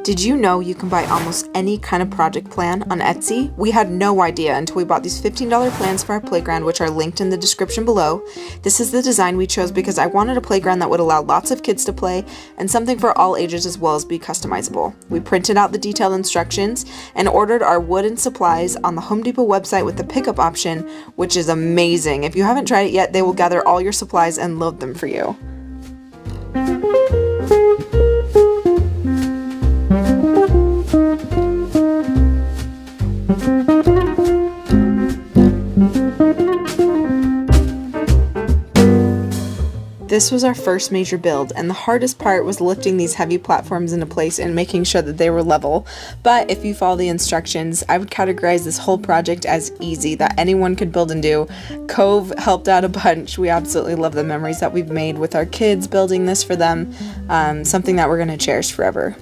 Did you know you can buy almost any kind of project plan on Etsy? We had no idea until we bought these $15 plans for our playground, which are linked in the description below. This is the design we chose because I wanted a playground that would allow lots of kids to play and something for all ages as well as be customizable. We printed out the detailed instructions and ordered our wood and supplies on the Home Depot website with the pickup option, which is amazing. If you haven't tried it yet, they will gather all your supplies and load them for you. This was our first major build, and the hardest part was lifting these heavy platforms into place and making sure that they were level. But if you follow the instructions, I would categorize this whole project as easy, that anyone could build and do. Cove helped out a bunch. We absolutely love the memories that we've made with our kids building this for them, something that we're going to cherish forever.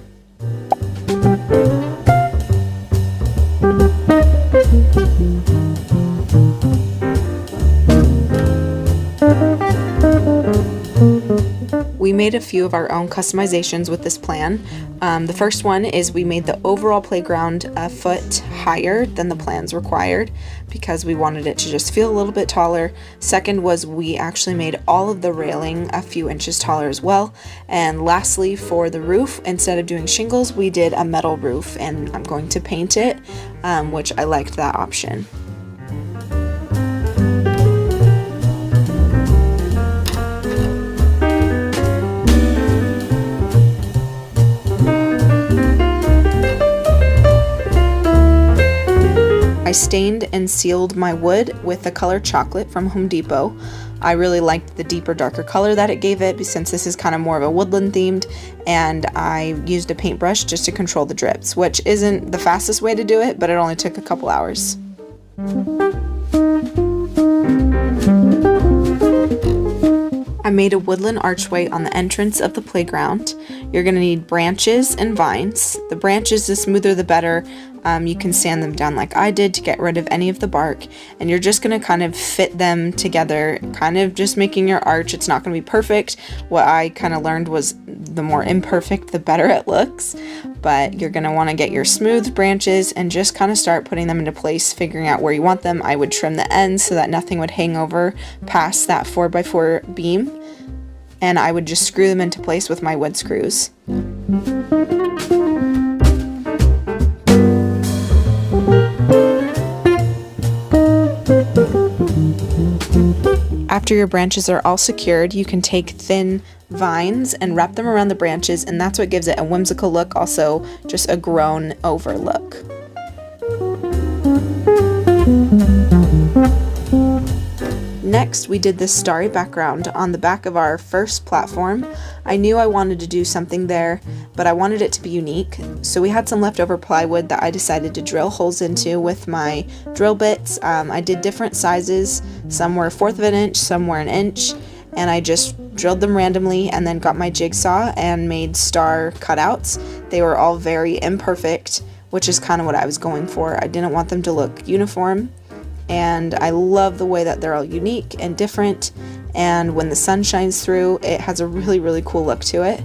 We made a few of our own customizations with this plan. The first one is we made the overall playground a foot higher than the plans required because we wanted it to just feel a little bit taller. Second was we actually made all of the railing a few inches taller as well. And lastly, for the roof, instead of doing shingles, we did a metal roof, and I'm going to paint it, which I liked that option. I stained and sealed my wood with the color chocolate from Home Depot. I really liked the deeper, darker color that it gave it since this is kind of more of a woodland themed, and I used a paintbrush just to control the drips, which isn't the fastest way to do it, but it only took a couple hours. I made a woodland archway on the entrance of the playground. You're going to need branches and vines. The branches, the smoother the better. You can sand them down like I did to get rid of any of the bark, and you're just going to kind of fit them together, kind of just making your arch. It's not going to be perfect. What I kind of learned was the more imperfect, the better it looks, but you're going to want to get your smooth branches and just kind of start putting them into place, figuring out where you want them. I would trim the ends so that nothing would hang over past that 4x4 beam, and I would just screw them into place with my wood screws. After your branches are all secured, you can take thin vines and wrap them around the branches, and that's what gives it a whimsical look, also just a grown over look. Next, we did this starry background on the back of our first platform. I knew I wanted to do something there, but I wanted it to be unique. So we had some leftover plywood that I decided to drill holes into with my drill bits. I did different sizes. Some were 1/4 of an inch, some were an inch, and I just drilled them randomly and then got my jigsaw and made star cutouts. They were all very imperfect, which is kind of what I was going for. I didn't want them to look uniform. And I love the way that they're all unique and different, and when the sun shines through, it has a really, really cool look to it.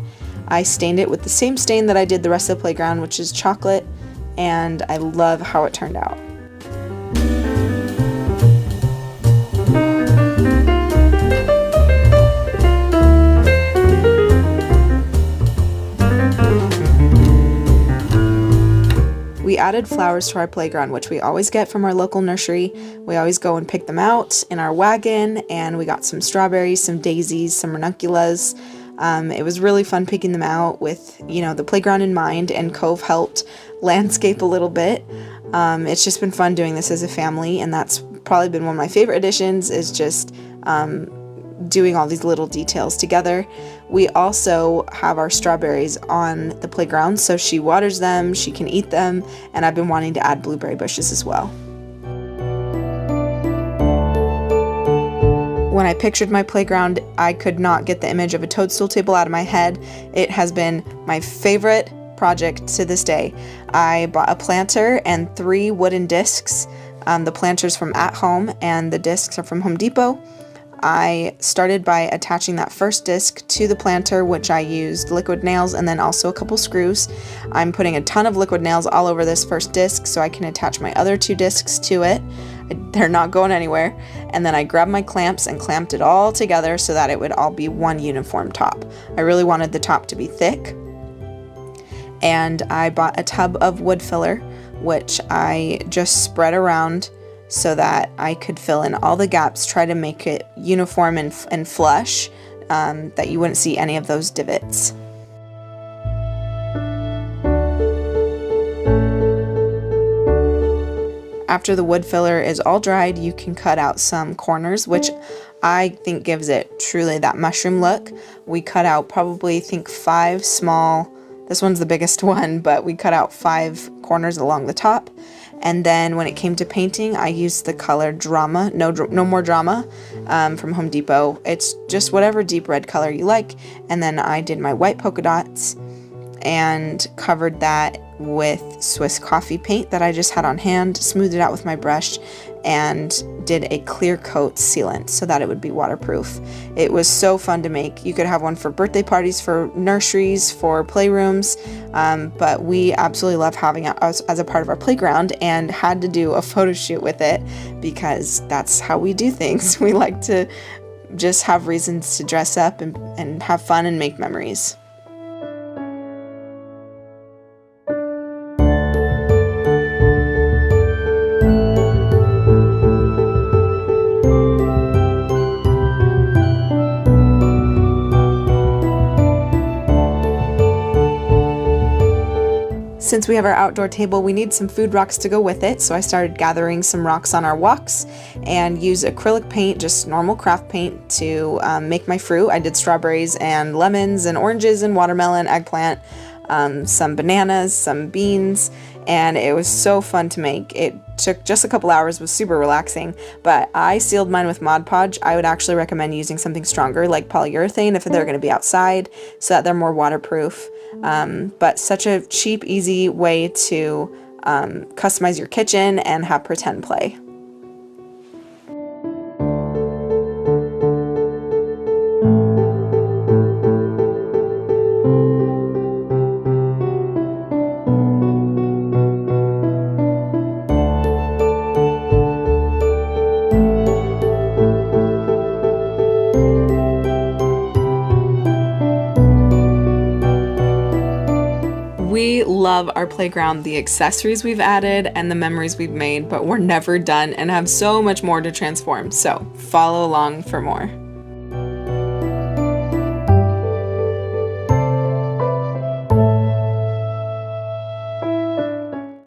I stained it with the same stain that I did the rest of the playground, which is chocolate, and I love how it turned out. We added flowers to our playground, which we always get from our local nursery. We always go and pick them out in our wagon, and we got some strawberries, some daisies, some ranunculus. It was really fun picking them out with, the playground in mind, and Cove helped landscape a little bit. It's just been fun doing this as a family, and that's probably been one of my favorite additions, is just doing all these little details together. We also have our strawberries on the playground, so she waters them, she can eat them, and I've been wanting to add blueberry bushes as well. When I pictured my playground, I could not get the image of a toadstool table out of my head. It has been my favorite project to this day. I bought a planter and 3 wooden discs. The planter's from At Home and the discs are from Home Depot. I started by attaching that first disc to the planter, which I used liquid nails and then also a couple screws. I'm putting a ton of liquid nails all over this first disc so I can attach my other 2 discs to it. They're not going anywhere. And then I grabbed my clamps and clamped it all together so that it would all be one uniform top. I really wanted the top to be thick. And I bought a tub of wood filler, which I just spread around so that I could fill in all the gaps, try to make it uniform and flush, that you wouldn't see any of those divots. After the wood filler is all dried, you can cut out some corners, which I think gives it truly that mushroom look. We cut out probably, I think, 5 small, this one's the biggest one, but we cut out 5 corners along the top. And then when it came to painting, I used the color Drama, No More Drama, from Home Depot. It's just whatever deep red color you like. And then I did my white polka dots and covered that with Swiss coffee paint that I just had on hand, smoothed it out with my brush, and did a clear coat sealant so that it would be waterproof. It was so fun to make. You could have one for birthday parties, for nurseries, for playrooms, but we absolutely love having it as a part of our playground and had to do a photo shoot with it because that's how we do things. We like to just have reasons to dress up and have fun and make memories. Since we have our outdoor table, we need some food rocks to go with it, so I started gathering some rocks on our walks and used acrylic paint, just normal craft paint, to make my fruit. I did strawberries and lemons and oranges and watermelon, eggplant, some bananas, some beans, and it was so fun to make. It took just a couple hours, was super relaxing, but I sealed mine with Mod Podge. I would actually recommend using something stronger like polyurethane if they're going to be outside so that they're more waterproof. But such a cheap, easy way to customize your kitchen and have pretend play. We love our playground, the accessories we've added, and the memories we've made, but we're never done and have so much more to transform, so follow along for more.